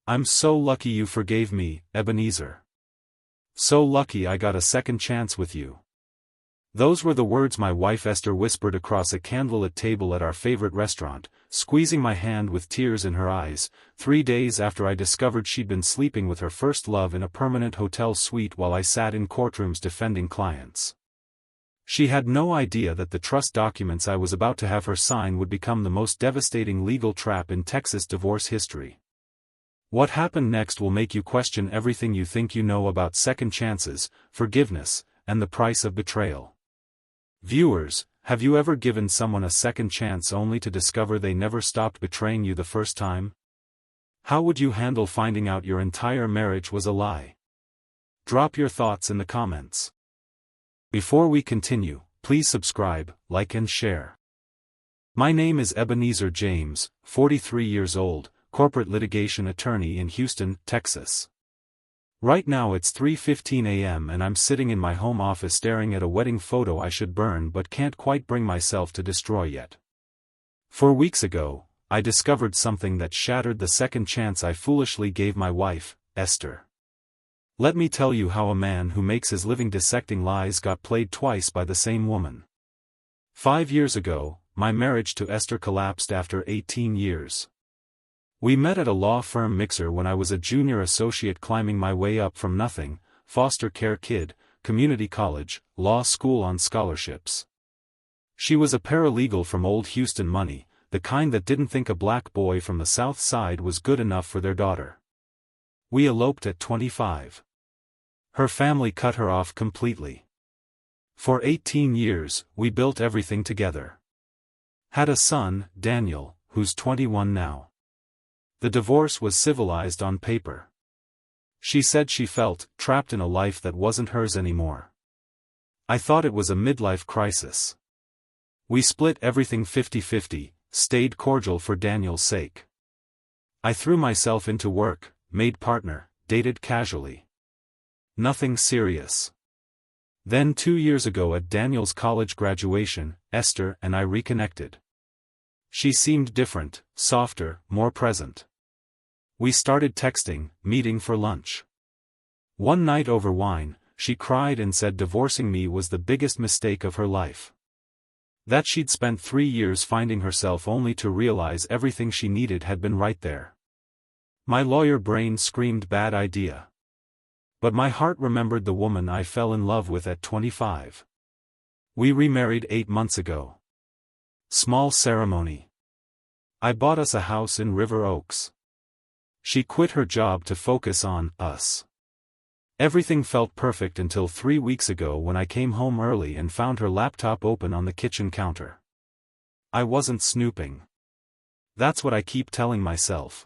I'm so lucky you forgave me, Ebenezer. So lucky I got a second chance with you. Those were the words my wife Esther whispered across a candlelit table at our favorite restaurant, squeezing my hand with tears in her eyes, 3 days after I discovered she'd been sleeping with her first love in a permanent hotel suite while I sat in courtrooms defending clients. She had no idea that the trust documents I was about to have her sign would become the most devastating legal trap in Texas divorce history. What happened next will make you question everything you think you know about second chances, forgiveness, and the price of betrayal. Viewers, have you ever given someone a second chance only to discover they never stopped betraying you the first time? How would you handle finding out your entire marriage was a lie? Drop your thoughts in the comments. Before we continue, please subscribe, like and share. My name is Ebenezer James, 43 years old, corporate litigation attorney in Houston, Texas. Right now it's 3:15 a.m. and I'm sitting in my home office staring at a wedding photo I should burn but can't quite bring myself to destroy yet. 4 weeks ago, I discovered something that shattered the second chance I foolishly gave my wife, Esther. Let me tell you how a man who makes his living dissecting lies got played twice by the same woman. 5 years ago, my marriage to Esther collapsed after 18 years. We met at a law firm mixer when I was a junior associate climbing my way up from nothing, foster care kid, community college, law school on scholarships. She was a paralegal from old Houston money, the kind that didn't think a black boy from the South Side was good enough for their daughter. We eloped at 25. Her family cut her off completely. For 18 years, we built everything together. Had a son, Daniel, who's 21 now. The divorce was civilized on paper. She said she felt trapped in a life that wasn't hers anymore. I thought it was a midlife crisis. We split everything 50-50, stayed cordial for Daniel's sake. I threw myself into work, made partner, dated casually. Nothing serious. Then 2 years ago at Daniel's college graduation, Esther and I reconnected. She seemed different, softer, more present. We started texting, meeting for lunch. One night over wine, she cried and said divorcing me was the biggest mistake of her life. That she'd spent 3 years finding herself only to realize everything she needed had been right there. My lawyer brain screamed bad idea. But my heart remembered the woman I fell in love with at 25. We remarried 8 months ago. Small ceremony. I bought us a house in River Oaks. She quit her job to focus on us. Everything felt perfect until 3 weeks ago when I came home early and found her laptop open on the kitchen counter. I wasn't snooping. That's what I keep telling myself.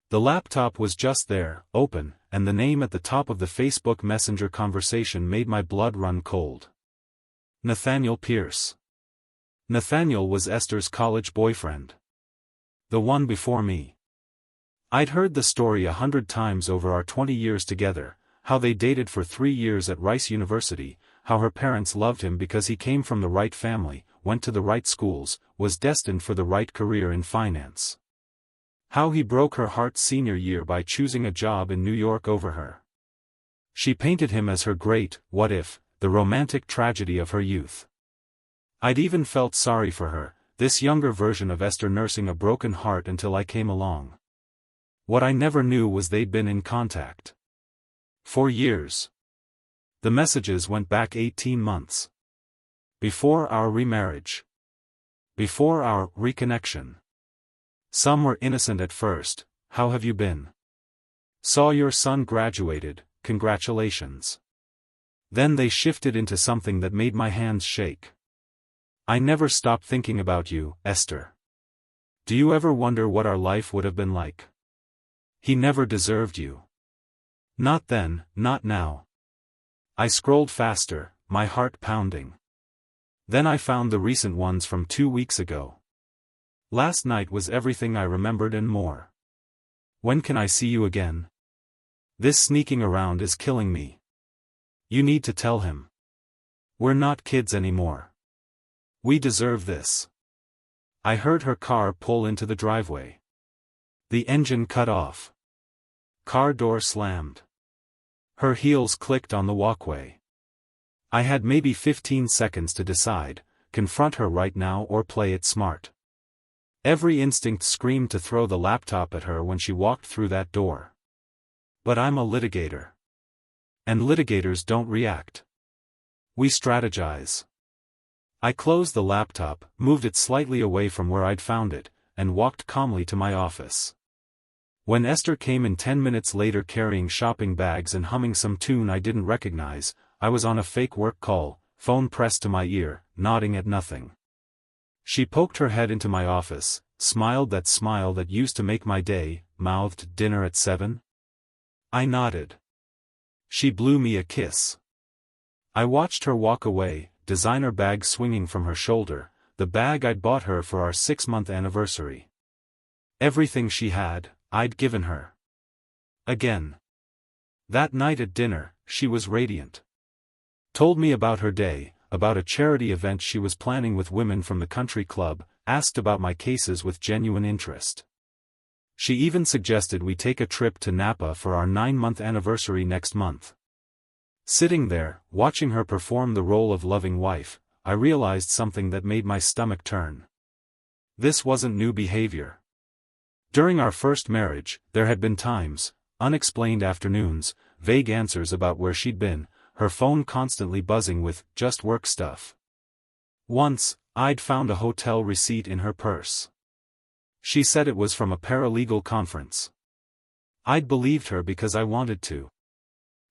The laptop was just there, open, and the name at the top of the Facebook Messenger conversation made my blood run cold. Nathaniel Pierce. Nathaniel was Esther's college boyfriend. The one before me. I'd heard the story 100 times over our 20 years together, how they dated for 3 years at Rice University, how her parents loved him because he came from the right family, went to the right schools, was destined for the right career in finance. How he broke her heart senior year by choosing a job in New York over her. She painted him as her great, what if, the romantic tragedy of her youth. I'd even felt sorry for her, this younger version of Esther nursing a broken heart until I came along. What I never knew was they'd been in contact. For years. The messages went back 18 months. Before our remarriage. Before our reconnection. Some were innocent at first, how have you been? Saw your son graduated, congratulations. Then they shifted into something that made my hands shake. I never stopped thinking about you, Esther. Do you ever wonder what our life would have been like? He never deserved you. Not then, not now. I scrolled faster, my heart pounding. Then I found the recent ones from 2 weeks ago. Last night was everything I remembered and more. When can I see you again? This sneaking around is killing me. You need to tell him. We're not kids anymore. We deserve this. I heard her car pull into the driveway. The engine cut off. Car door slammed. Her heels clicked on the walkway. I had maybe 15 seconds to decide, confront her right now or play it smart. Every instinct screamed to throw the laptop at her when she walked through that door. But I'm a litigator. And litigators don't react. We strategize. I closed the laptop, moved it slightly away from where I'd found it, and walked calmly to my office. When Esther came in 10 minutes later carrying shopping bags and humming some tune I didn't recognize, I was on a fake work call, phone pressed to my ear, nodding at nothing. She poked her head into my office, smiled that smile that used to make my day, mouthed, "Dinner at 7?" I nodded. She blew me a kiss. I watched her walk away, designer bag swinging from her shoulder, the bag I'd bought her for our 6-month anniversary. Everything she had, I'd given her. Again. That night at dinner, she was radiant. Told me about her day, about a charity event she was planning with women from the country club, asked about my cases with genuine interest. She even suggested we take a trip to Napa for our 9-month anniversary next month. Sitting there, watching her perform the role of loving wife, I realized something that made my stomach turn. This wasn't new behavior. During our first marriage, there had been times, unexplained afternoons, vague answers about where she'd been, her phone constantly buzzing with just work stuff. Once, I'd found a hotel receipt in her purse. She said it was from a paralegal conference. I'd believed her because I wanted to.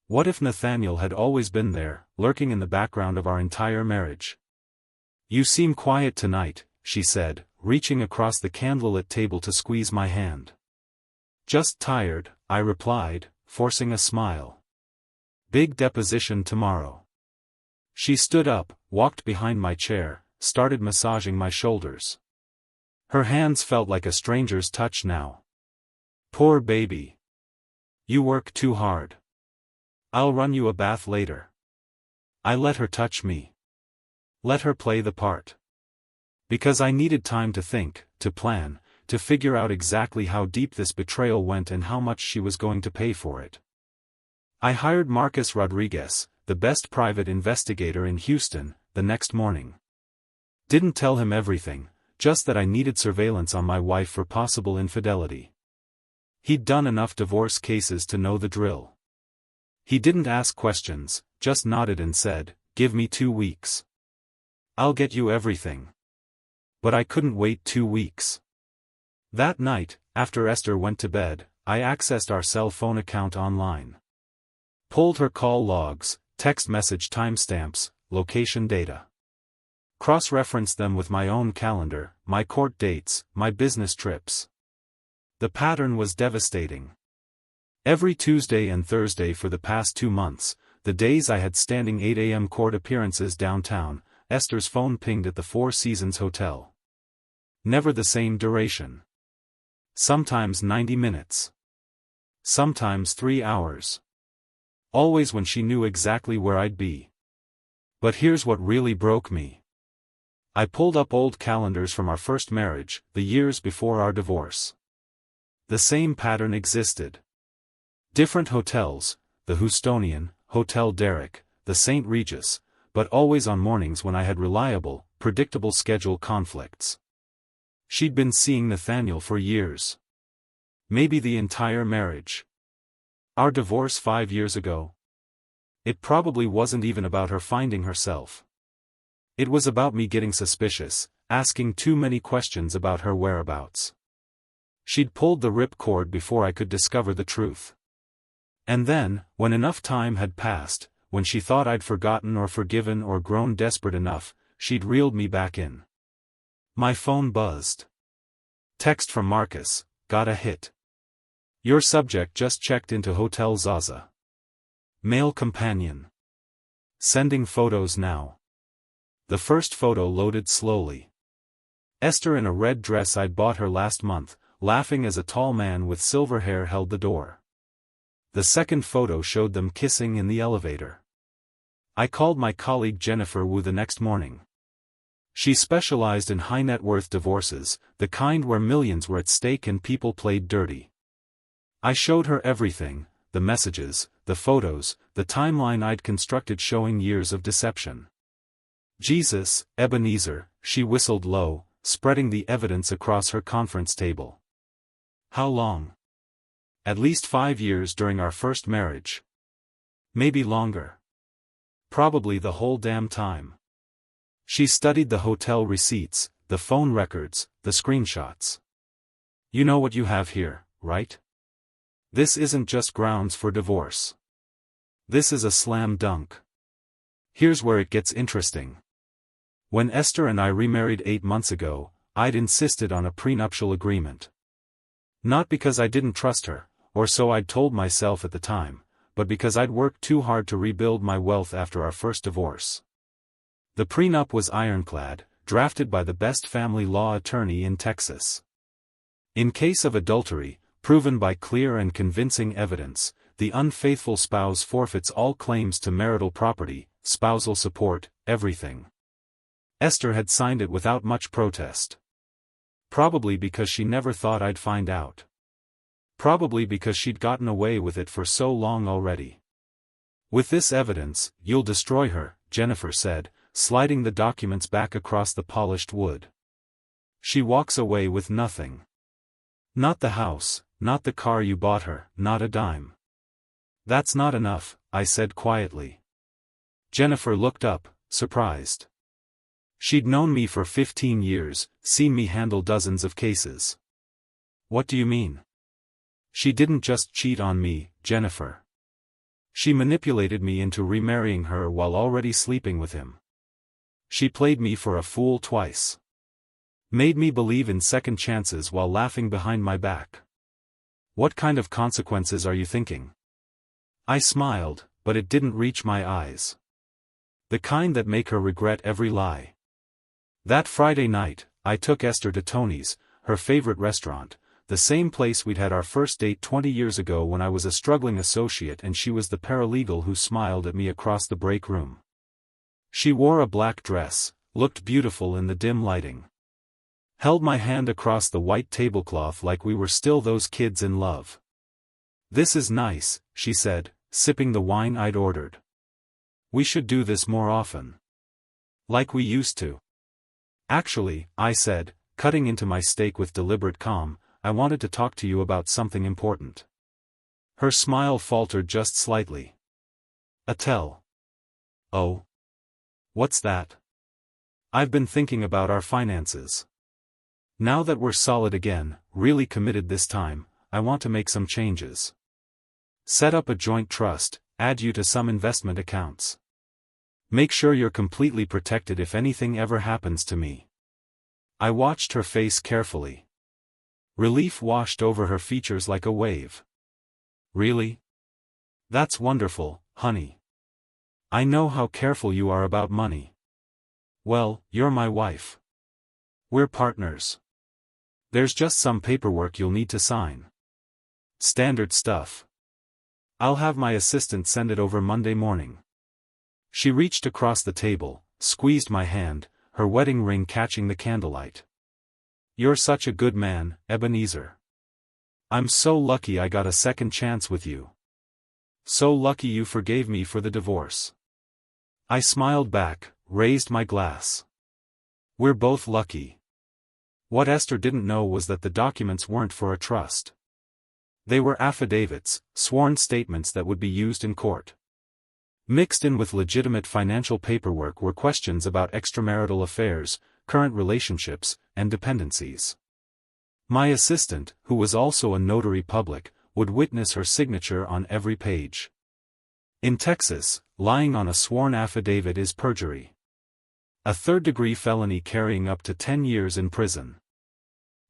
What if Nathaniel had always been there, lurking in the background of our entire marriage? "You seem quiet tonight," she said, reaching across the candlelit table to squeeze my hand. "Just tired," I replied, forcing a smile. "Big deposition tomorrow." She stood up, walked behind my chair, started massaging my shoulders. Her hands felt like a stranger's touch now. "Poor baby. You work too hard. I'll run you a bath later." I let her touch me. Let her play the part. Because I needed time to think, to plan, to figure out exactly how deep this betrayal went and how much she was going to pay for it. I hired Marcus Rodriguez, the best private investigator in Houston, the next morning. Didn't tell him everything, just that I needed surveillance on my wife for possible infidelity. He'd done enough divorce cases to know the drill. He didn't ask questions, just nodded and said, "Give me 2 weeks. I'll get you everything." But I couldn't wait 2 weeks. That night, after Esther went to bed, I accessed our cell phone account online. Pulled her call logs, text message timestamps, location data. Cross-referenced them with my own calendar, my court dates, my business trips. The pattern was devastating. Every Tuesday and Thursday for the past 2 months, the days I had standing 8 a.m. court appearances downtown, Esther's phone pinged at the Four Seasons Hotel. Never the same duration. Sometimes 90 minutes. Sometimes 3 hours. Always when she knew exactly where I'd be. But here's what really broke me. I pulled up old calendars from our first marriage, the years before our divorce. The same pattern existed. Different hotels, the Houstonian, Hotel Derrick, the St. Regis, but always on mornings when I had reliable, predictable schedule conflicts. She'd been seeing Nathaniel for years. Maybe the entire marriage. Our divorce 5 years ago. It probably wasn't even about her finding herself. It was about me getting suspicious, asking too many questions about her whereabouts. She'd pulled the ripcord before I could discover the truth. And then, when enough time had passed, when she thought I'd forgotten or forgiven or grown desperate enough, she'd reeled me back in. My phone buzzed. Text from Marcus, "Got a hit. Your subject just checked into Hotel Zaza. Male companion. Sending photos now." The first photo loaded slowly. Esther in a red dress I'd bought her last month, laughing as a tall man with silver hair held the door. The second photo showed them kissing in the elevator. I called my colleague Jennifer Wu the next morning. She specialized in high-net-worth divorces, the kind where millions were at stake and people played dirty. I showed her everything, the messages, the photos, the timeline I'd constructed showing years of deception. Jesus, Ebenezer, she whistled low, spreading the evidence across her conference table. How long? At least 5 years during our first marriage. Maybe longer. Probably the whole damn time. She studied the hotel receipts, the phone records, the screenshots. You know what you have here, right? This isn't just grounds for divorce. This is a slam dunk. Here's where it gets interesting. When Esther and I remarried 8 months ago, I'd insisted on a prenuptial agreement. Not because I didn't trust her, or so I'd told myself at the time, but because I'd worked too hard to rebuild my wealth after our first divorce. The prenup was ironclad, drafted by the best family law attorney in Texas. In case of adultery, proven by clear and convincing evidence, the unfaithful spouse forfeits all claims to marital property, spousal support, everything. Esther had signed it without much protest. Probably because she never thought I'd find out. Probably because she'd gotten away with it for so long already. With this evidence, you'll destroy her, Jennifer said, sliding the documents back across the polished wood. She walks away with nothing. Not the house, not the car you bought her, not a dime. That's not enough, I said quietly. Jennifer looked up, surprised. She'd known me for 15 years, seen me handle dozens of cases. What do you mean? She didn't just cheat on me, Jennifer. She manipulated me into remarrying her while already sleeping with him. She played me for a fool twice. Made me believe in second chances while laughing behind my back. What kind of consequences are you thinking? I smiled, but it didn't reach my eyes. The kind that make her regret every lie. That Friday night, I took Esther to Tony's, her favorite restaurant, the same place we'd had our first date 20 years ago when I was a struggling associate and she was the paralegal who smiled at me across the break room. She wore a black dress, looked beautiful in the dim lighting. Held my hand across the white tablecloth like we were still those kids in love. This is nice, she said, sipping the wine I'd ordered. We should do this more often. Like we used to. Actually, I said, cutting into my steak with deliberate calm, I wanted to talk to you about something important. Her smile faltered just slightly. Attell. Oh. What's that? I've been thinking about our finances. Now that we're solid again, really committed this time, I want to make some changes. Set up a joint trust, add you to some investment accounts. Make sure you're completely protected if anything ever happens to me. I watched her face carefully. Relief washed over her features like a wave. Really? That's wonderful, honey. I know how careful you are about money. Well, you're my wife. We're partners. There's just some paperwork you'll need to sign. Standard stuff. I'll have my assistant send it over Monday morning. She reached across the table, squeezed my hand, her wedding ring catching the candlelight. You're such a good man, Ebenezer. I'm so lucky I got a second chance with you. So lucky you forgave me for the divorce. I smiled back, raised my glass. We're both lucky. What Esther didn't know was that the documents weren't for a trust. They were affidavits, sworn statements that would be used in court. Mixed in with legitimate financial paperwork were questions about extramarital affairs, current relationships, and dependencies. My assistant, who was also a notary public, would witness her signature on every page. In Texas, lying on a sworn affidavit is perjury. A third-degree felony carrying up to 10 years in prison.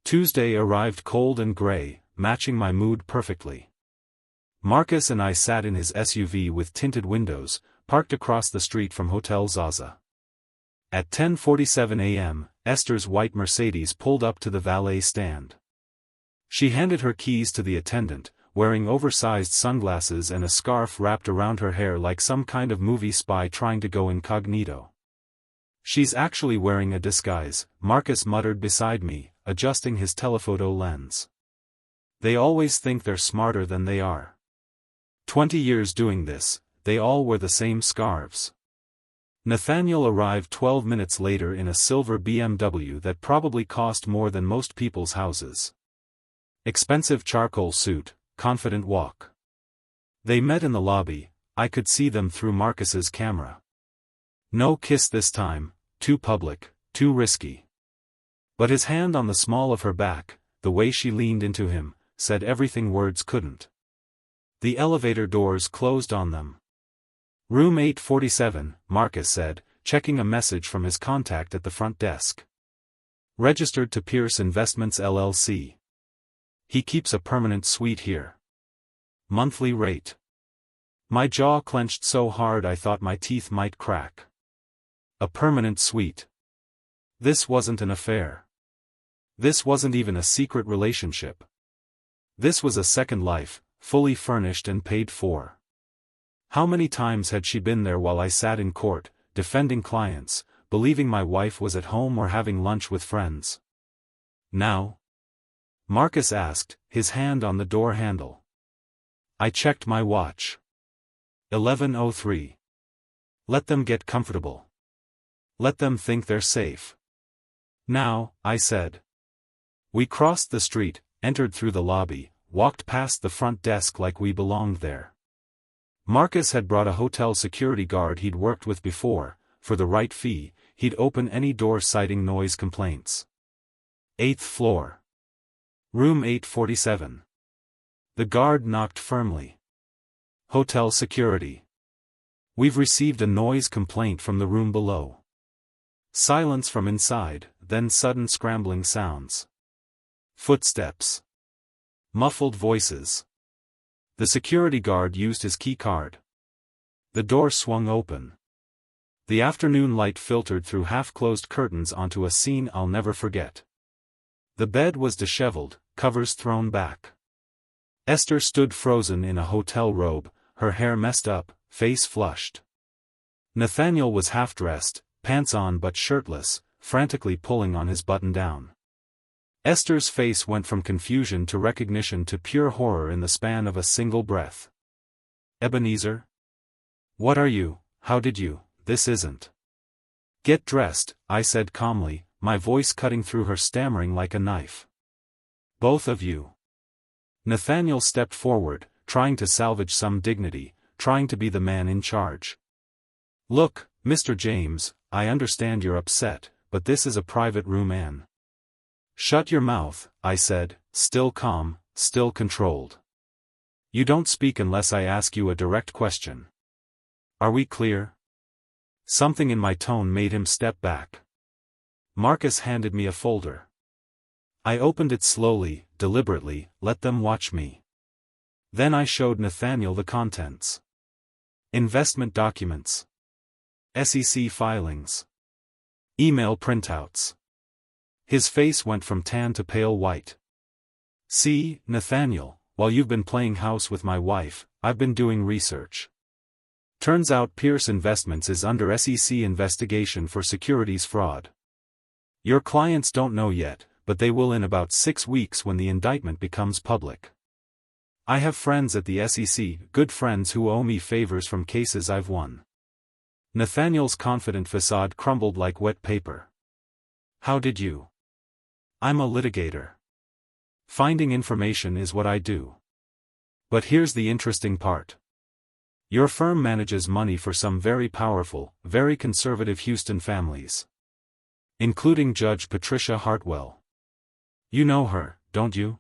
Tuesday arrived cold and gray, matching my mood perfectly. Marcus and I sat in his SUV with tinted windows, parked across the street from Hotel Zaza. At 10:47 a.m., Esther's white Mercedes pulled up to the valet stand. She handed her keys to the attendant, wearing oversized sunglasses and a scarf wrapped around her hair like some kind of movie spy trying to go incognito. She's actually wearing a disguise, Marcus muttered beside me, adjusting his telephoto lens. They always think they're smarter than they are. 20 years doing this, they all wear the same scarves. Nathaniel arrived 12 minutes later in a silver BMW that probably cost more than most people's houses. Expensive charcoal suit, confident walk. They met in the lobby. I could see them through Marcus's camera. No kiss this time, too public, too risky. But his hand on the small of her back, the way she leaned into him, said everything words couldn't. The elevator doors closed on them. Room 847, Marcus said, checking a message from his contact at the front desk. Registered to Pierce Investments LLC. He keeps a permanent suite here. Monthly rate. My jaw clenched so hard I thought my teeth might crack. A permanent suite. This wasn't an affair. This wasn't even a secret relationship. This was a second life, fully furnished and paid for. How many times had she been there while I sat in court, defending clients, believing my wife was at home or having lunch with friends? Now? Marcus asked, his hand on the door handle. I checked my watch. 11:03. Let them get comfortable. Let them think they're safe. Now, I said. We crossed the street, entered through the lobby, walked past the front desk like we belonged there. Marcus had brought a hotel security guard he'd worked with before. For the right fee, he'd open any door citing noise complaints. 8th floor. Room 847. The guard knocked firmly. Hotel security. We've received a noise complaint from the room below. Silence from inside, then sudden scrambling sounds. Footsteps. Muffled voices. The security guard used his key card. The door swung open. The afternoon light filtered through half-closed curtains onto a scene I'll never forget. The bed was disheveled, covers thrown back. Esther stood frozen in a hotel robe, her hair messed up, face flushed. Nathaniel was half-dressed, pants on but shirtless, frantically pulling on his button-down. Esther's face went from confusion to recognition to pure horror in the span of a single breath. Ebenezer? What are you? How did you? This isn't. Get dressed, I said calmly, my voice cutting through her stammering like a knife. Both of you. Nathaniel stepped forward, trying to salvage some dignity, trying to be the man in charge. Look, Mr. James, I understand you're upset, but this is a private room, Anne. Shut your mouth, I said, still calm, still controlled. You don't speak unless I ask you a direct question. Are we clear? Something in my tone made him step back. Marcus handed me a folder. I opened it slowly, deliberately, let them watch me. Then I showed Nathaniel the contents. Investment documents. SEC filings. Email printouts. His face went from tan to pale white. See, Nathaniel, while you've been playing house with my wife, I've been doing research. Turns out Pierce Investments is under SEC investigation for securities fraud. Your clients don't know yet, but they will in about 6 weeks when the indictment becomes public. I have friends at the SEC, good friends who owe me favors from cases I've won. Nathaniel's confident facade crumbled like wet paper. How did you? I'm a litigator. Finding information is what I do. But here's the interesting part. Your firm manages money for some very powerful, very conservative Houston families. Including Judge Patricia Hartwell. You know her, don't you?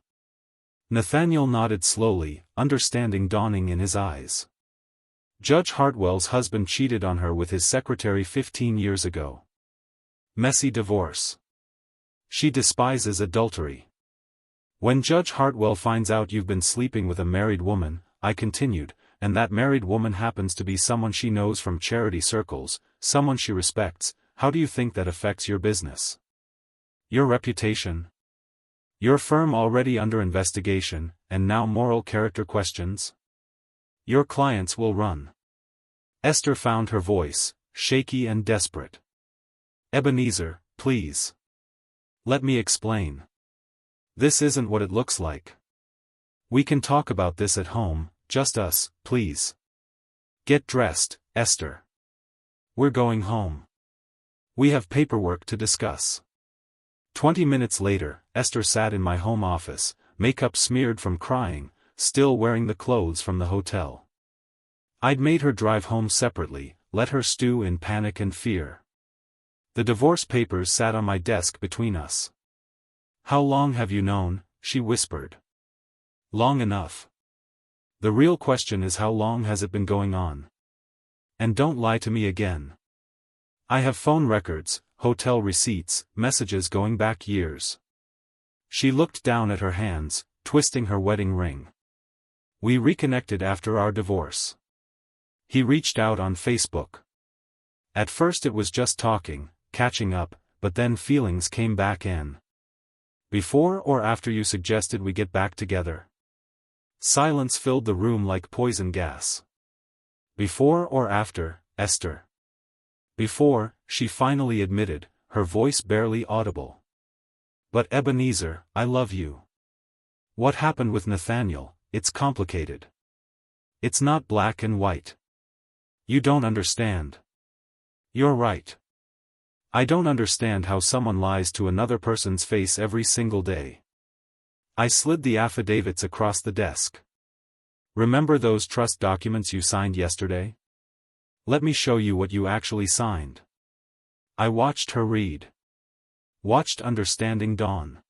Nathaniel nodded slowly, understanding dawning in his eyes. Judge Hartwell's husband cheated on her with his secretary 15 years ago. Messy divorce. She despises adultery. When Judge Hartwell finds out you've been sleeping with a married woman, I continued, and that married woman happens to be someone she knows from charity circles, someone she respects, how do you think that affects your business? Your reputation? Your firm already under investigation, and now moral character questions? Your clients will run. Esther found her voice, shaky and desperate. Ebenezer, please. Let me explain. This isn't what it looks like. We can talk about this at home, just us, please. Get dressed, Esther. We're going home. We have paperwork to discuss. 20 minutes later, Esther sat in my home office, makeup smeared from crying, still wearing the clothes from the hotel. I'd made her drive home separately, let her stew in panic and fear. The divorce papers sat on my desk between us. "How long have you known?" she whispered. "Long enough. The real question is, how long has it been going on? And don't lie to me again. I have phone records, hotel receipts, messages going back years." She looked down at her hands, twisting her wedding ring. "We reconnected after our divorce." He reached out on Facebook. "At first it was just talking, catching up, but then feelings came back in." "Before or after you suggested we get back together?" Silence filled the room like poison gas. "Before or after, Esther?" "Before," she finally admitted, her voice barely audible. "But Ebenezer, I love you. What happened with Nathaniel? It's complicated. It's not black and white. You don't understand." "You're right. I don't understand how someone lies to another person's face every single day." I slid the affidavits across the desk. "Remember those trust documents you signed yesterday? Let me show you what you actually signed." I watched her read. Watched understanding dawn.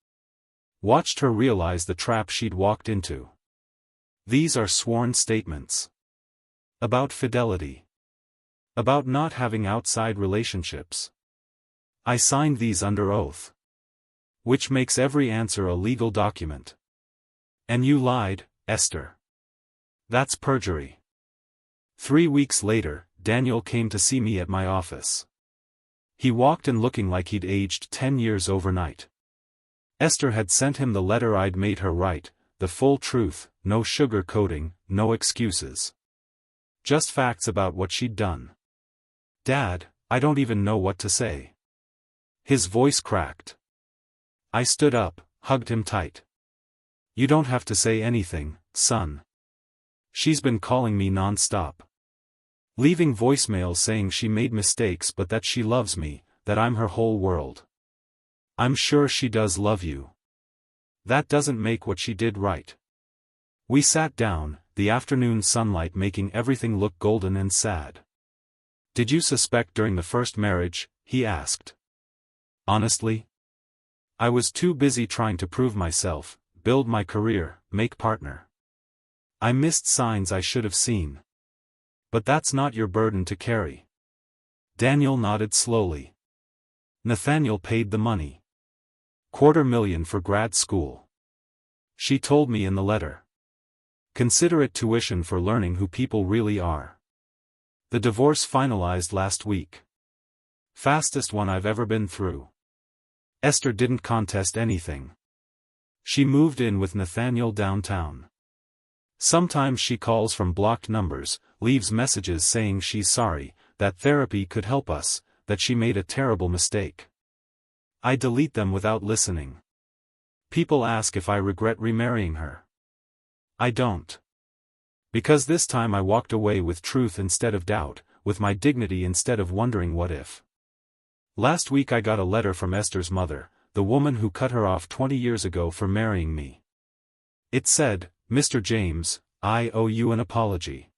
Watched her realize the trap she'd walked into. These are sworn statements. About fidelity. About not having outside relationships. I signed these under oath. Which makes every answer a legal document. And you lied, Esther. That's perjury. 3 weeks later, Daniel came to see me at my office. He walked in looking like he'd aged 10 years overnight. Esther had sent him the letter I'd made her write, the full truth, no sugar-coating, no excuses. Just facts about what she'd done. "Dad, I don't even know what to say." His voice cracked. I stood up, hugged him tight. "You don't have to say anything, son. She's been calling me non-stop. Leaving voicemails saying she made mistakes but that she loves me, that I'm her whole world. I'm sure she does love you. That doesn't make what she did right." We sat down, the afternoon sunlight making everything look golden and sad. "Did you suspect during the first marriage?" he asked. "Honestly? I was too busy trying to prove myself, build my career, make partner. I missed signs I should have seen. But that's not your burden to carry." Daniel nodded slowly. "Nathaniel paid the money. $250,000 for grad school. She told me in the letter. Consider it tuition for learning who people really are. The divorce finalized last week. Fastest one I've ever been through. Esther didn't contest anything. She moved in with Nathaniel downtown. Sometimes she calls from blocked numbers, leaves messages saying she's sorry, that therapy could help us, that she made a terrible mistake. I delete them without listening. People ask if I regret remarrying her. I don't. Because this time I walked away with truth instead of doubt, with my dignity instead of wondering what if. Last week I got a letter from Esther's mother, the woman who cut her off 20 years ago for marrying me. It said, "Mr. James, I owe you an apology.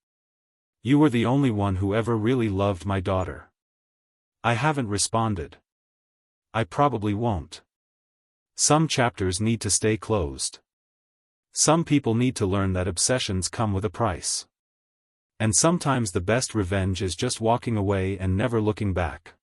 You were the only one who ever really loved my daughter." I haven't responded. I probably won't. Some chapters need to stay closed. Some people need to learn that obsessions come with a price. And sometimes the best revenge is just walking away and never looking back.